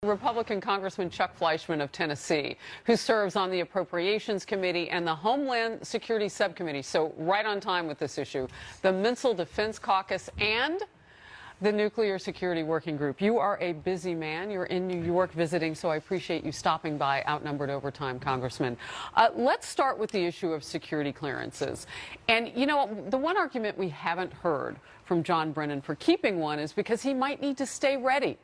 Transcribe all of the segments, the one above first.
Republican Congressman Chuck Fleischmann of Tennessee, who serves on the Appropriations Committee and the Homeland Security Subcommittee. So right on time with this issue. The Missile Defense Caucus and the Nuclear Security Working Group. You are a busy man. You're in New York visiting, so I appreciate you stopping by Outnumbered Overtime, Congressman. Let's start with the issue of security clearances. And, you know, the one argument we haven't heard from John Brennan for keeping one is because he might need to stay ready.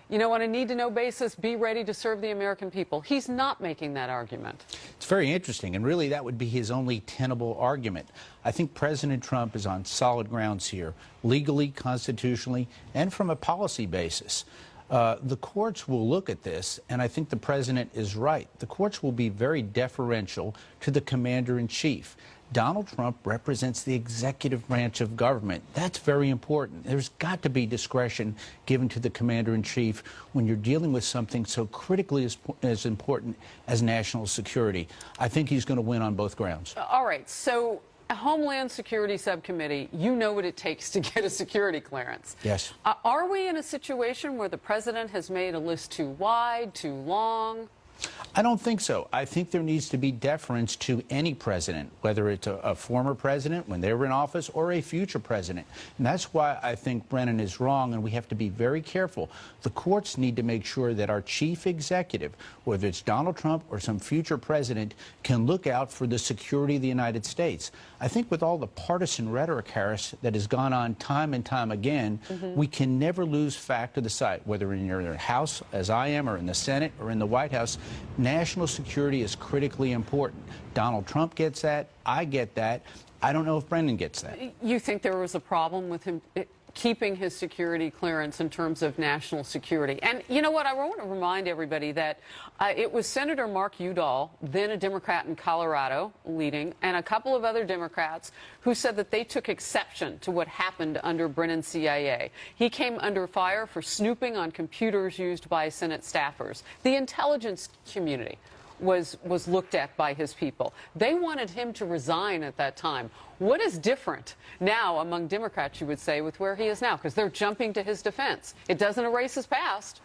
You know, on a need-to-know basis, be ready to serve the American people. He's not making that argument. It's very interesting, and really that would be his only tenable argument. I think President Trump is on solid grounds here, legally, constitutionally, and from a policy basis. The courts will look at this, and I think the president is right. The courts will be very deferential to the commander-in-chief. Donald Trump represents the executive branch of government. That's very important. There's got to be discretion given to the commander-in-chief when you're dealing with something so critically as important as national security. I think he's going to win on both grounds. All right. So, Homeland Security Subcommittee, you know what it takes to get a security clearance. Yes. Are we in a situation where the president has made a list too wide, too long? I don't think so. I think there needs to be deference to any president, whether it's a former president when they were in office or a future president. And that's why I think Brennan is wrong, and we have to be very careful. The courts need to make sure that our chief executive, whether it's Donald Trump or some future president, can look out for the security of the United States. I think with all the partisan rhetoric, Harris, that has gone on time and time again, we can never lose fact of the sight, whether in your House, as I am, or in the Senate, or in the White House. National security is critically important. Donald Trump gets that. I get that. I don't know if Brennan gets that. You think there was a problem with him keeping his security clearance in terms of national security? And you know what? I want to remind everybody that it was Senator Mark Udall, then a Democrat in Colorado, leading, and a couple of other Democrats who said that they took exception to what happened under Brennan's CIA. He came under fire for snooping on computers used by Senate staffers. The intelligence community was looked at by his people. They wanted him to resign at that time. What is different now among Democrats, you would say, with where he is now? Because they're jumping to his defense. It doesn't erase his past.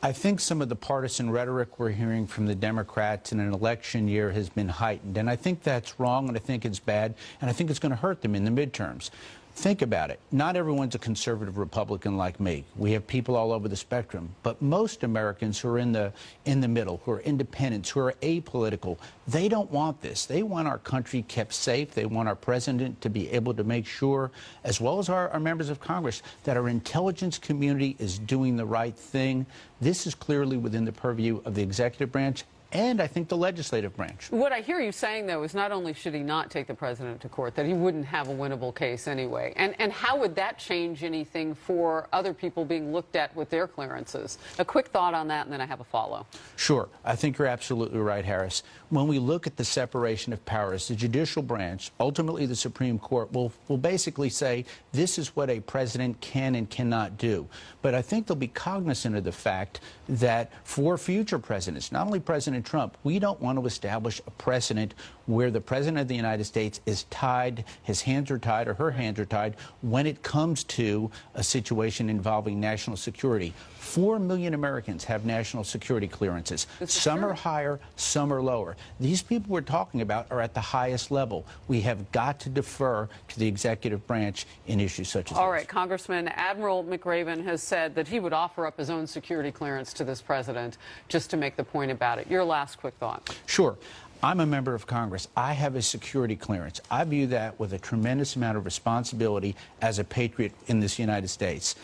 I think some of the partisan rhetoric we're hearing from the Democrats in an election year has been heightened, and I think that's wrong, and I think it's bad, and I think it's going to hurt them in the midterms. Think about it. Not everyone's a conservative Republican like me. We have people all over the spectrum. But most Americans who are in the middle, who are independents, who are apolitical, they don't want this. They want our country kept safe. They want our president to be able to make sure, as well as our members of Congress, that our intelligence community is doing the right thing. This is clearly within the purview of the executive branch and I think the legislative branch. What I hear you saying, though, is not only should he not take the president to court, that he wouldn't have a winnable case anyway. And how would that change anything for other people being looked at with their clearances? A quick thought on that, and then I have a follow. Sure. I think you're absolutely right, Harris. When we look at the separation of powers, the judicial branch, ultimately the Supreme Court, will basically say this is what a president can and cannot do. But I think they'll be cognizant of the fact that for future presidents, not only President Trump, we don't want to establish a precedent where the President of the United States is tied, his hands are tied or her hands are tied when it comes to a situation involving national security. 4 million Americans have national security clearances. Some are higher, some are lower. These people we're talking about are at the highest level. We have got to defer to the executive branch in issues such as All right, Congressman, Admiral McRaven has said that he would offer up his own security clearance to this president just to make the point about it. Your last quick thought. Sure. I'm a member of Congress. I have a security clearance. I view that with a tremendous amount of responsibility as a patriot in this United States.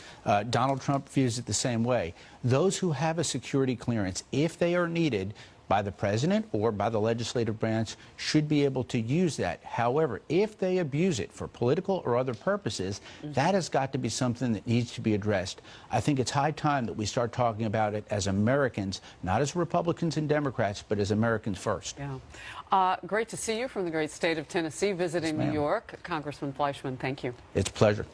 Donald Trump views it the same way. Those who have a security clearance, if they are needed by the president or by the legislative branch, should be able to use that. However, if they abuse it for political or other purposes, that has got to be something that needs to be addressed. I think it's high time that we start talking about it as Americans, not as Republicans and Democrats, but as Americans first. Yeah. Great to see you from the great state of Tennessee, visiting Yes, New York. Congressman Fleischmann, thank you. It's a pleasure.